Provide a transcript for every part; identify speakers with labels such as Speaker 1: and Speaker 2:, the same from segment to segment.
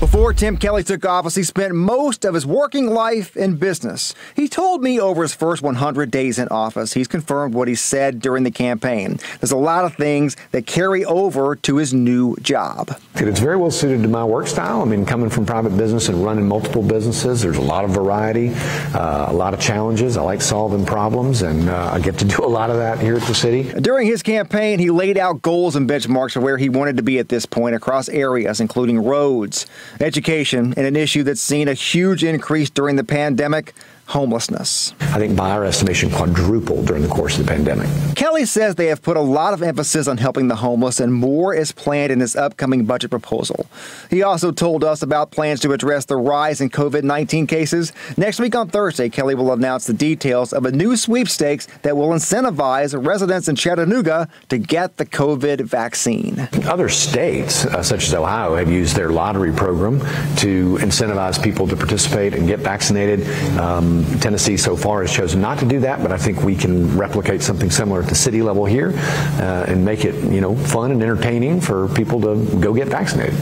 Speaker 1: Before Tim Kelly took office, he spent most of his working life in business. He told me over his first 100 days in office, he's confirmed what he said during the campaign. There's a lot of things that carry over to his new job.
Speaker 2: It's very well suited to my work style. I mean, coming from private business and running multiple businesses, there's a lot of variety, a lot of challenges. I like solving problems, and I get to do a lot of that here at the city.
Speaker 1: During his campaign, he laid out goals and benchmarks for where he wanted to be at this point across areas, including roads, education, and an issue that's seen a huge increase during the pandemic, homelessness.
Speaker 2: I think by our estimation quadrupled during the course of the pandemic.
Speaker 1: Kelly says they have put a lot of emphasis on helping the homeless, and more is planned in his upcoming budget proposal. He also told us about plans to address the rise in COVID-19 cases. Next week on Thursday, Kelly will announce the details of a new sweepstakes that will incentivize residents in Chattanooga to get the COVID vaccine.
Speaker 2: Other states, such as Ohio, have used their lottery program to incentivize people to participate and get vaccinated. Tennessee so far has chosen not to do that, but I think we can replicate something similar at the city level here and make it, fun and entertaining for people to go get vaccinated.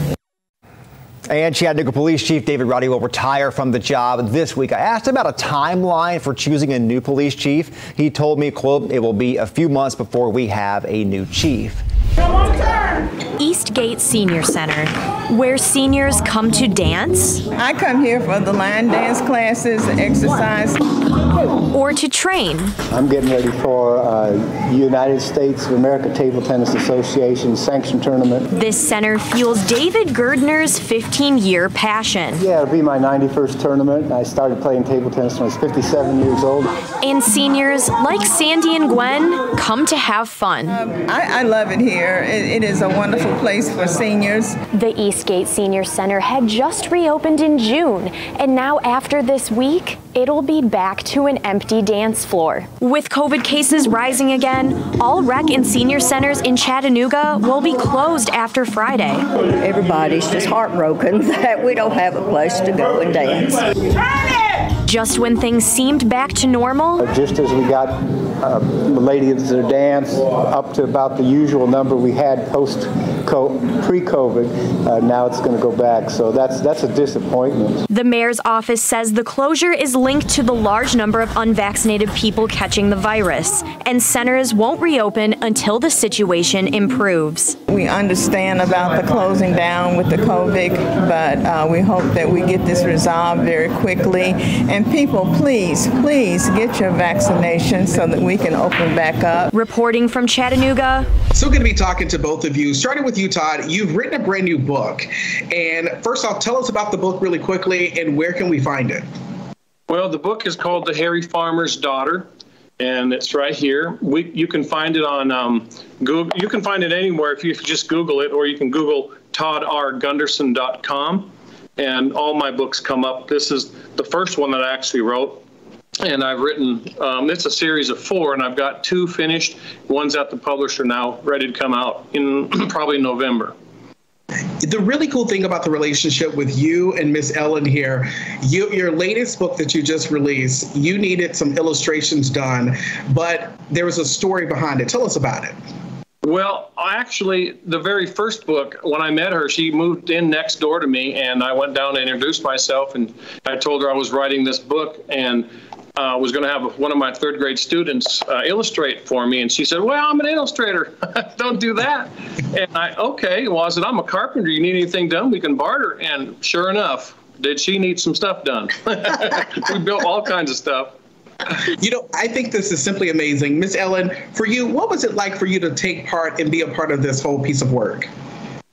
Speaker 1: And Chattanooga Police Chief David Roddy will retire from the job this week. I asked about a timeline for choosing a new police chief. He told me, quote, "It will be a few months before we have a new chief."
Speaker 3: Eastgate Senior Center, where seniors come to dance.
Speaker 4: I come here for the line dance classes, exercise.
Speaker 3: Or to train.
Speaker 5: I'm getting ready for United States of America Table Tennis Association sanctioned tournament.
Speaker 3: This center fuels David Gerdner's 15-year passion.
Speaker 5: Yeah, it'll be my 91st tournament. I started playing table tennis when I was 57 years old.
Speaker 3: And seniors, like Sandy and Gwen, come to have fun.
Speaker 4: I love it here. It is a wonderful place for seniors.
Speaker 3: The Eastgate Senior Center had just reopened in June, and now after this week, it'll be back to an empty dance floor. With COVID cases rising again, all rec and senior centers in Chattanooga will be closed after Friday.
Speaker 6: Everybody's just heartbroken that we don't have a place to go and dance.
Speaker 3: Just when things seemed back to normal,
Speaker 5: just as we got the ladies to dance up to about the usual number we had pre-COVID, now it's going to go back. So that's a disappointment.
Speaker 3: The mayor's office says the closure is linked to the large number of unvaccinated people catching the virus, and centers won't reopen until the situation improves.
Speaker 4: We understand about the closing down with the COVID, but we hope that we get this resolved very quickly. And people, please get your vaccination so that we can open back up.
Speaker 3: Reporting from Chattanooga.
Speaker 7: So good to be talking to both of you. Starting with you, Todd, you've written a brand new book. And first off, tell us about the book really quickly and where can we find it?
Speaker 8: Well, the book is called The Hairy Farmer's Daughter, and it's right here. You can find it on Google. You can find it anywhere if you just Google it, or you can Google toddrgunderson.com. And all my books come up. This is the first one that I actually wrote. And I've written, it's a series of 4, and I've got 2 finished. One's at the publisher now, ready to come out in probably November.
Speaker 7: The really cool thing about the relationship with you and Miss Ellen here, your latest book that you just released, you needed some illustrations done, but there was a story behind it. Tell us about it.
Speaker 8: Well, actually, the very first book, when I met her, she moved in next door to me, and I went down and introduced myself, and I told her I was writing this book and was going to have one of my 3rd grade students illustrate for me. And she said, "Well, I'm an illustrator. Don't do that." And okay. Well, I said, "I'm a carpenter. You need anything done? We can barter." And sure enough, did she need some stuff done? We built all kinds of stuff.
Speaker 7: I think this is simply amazing. Miss Ellen, for you, what was it like for you to take part and be a part of this whole piece of work?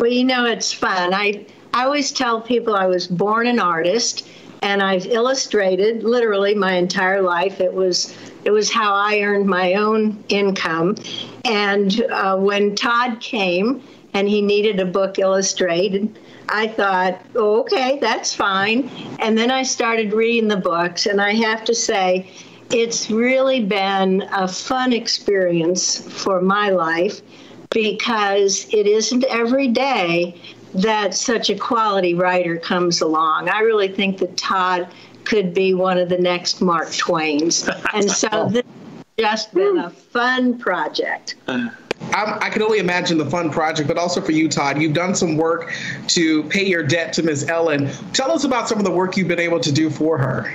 Speaker 6: Well, it's fun. I always tell people I was born an artist, and I've illustrated literally my entire life. It was how I earned my own income. And when Todd came and he needed a book illustrated, I thought, oh, okay, that's fine. And then I started reading the books, and I have to say, it's really been a fun experience for my life because it isn't every day that such a quality writer comes along. I really think that Todd could be one of the next Mark Twains. And so this has just been a fun project.
Speaker 7: I can only imagine the fun project, but also for you, Todd. You've done some work to pay your debt to Ms. Ellen. Tell us about some of the work you've been able to do for her.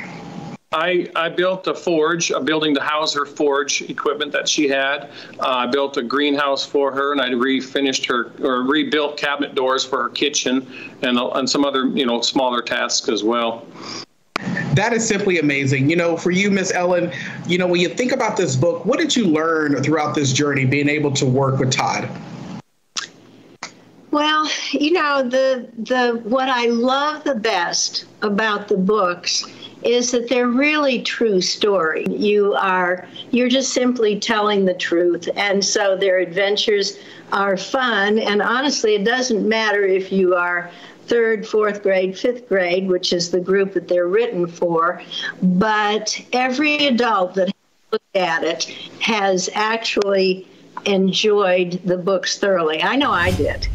Speaker 8: I built a forge, a building to house her forge equipment that she had. I built a greenhouse for her, and I rebuilt cabinet doors for her kitchen and some other, smaller tasks as well.
Speaker 7: That is simply amazing. For you, Miss Ellen, when you think about this book, what did you learn throughout this journey being able to work with Todd?
Speaker 6: Well, what I love the best about the books is that they're really true story. You're just simply telling the truth. And so their adventures are fun. And honestly, it doesn't matter if you are 3rd, 4th grade, 5th grade, which is the group that they're written for. But every adult that looked at it has actually enjoyed the books thoroughly. I know I did.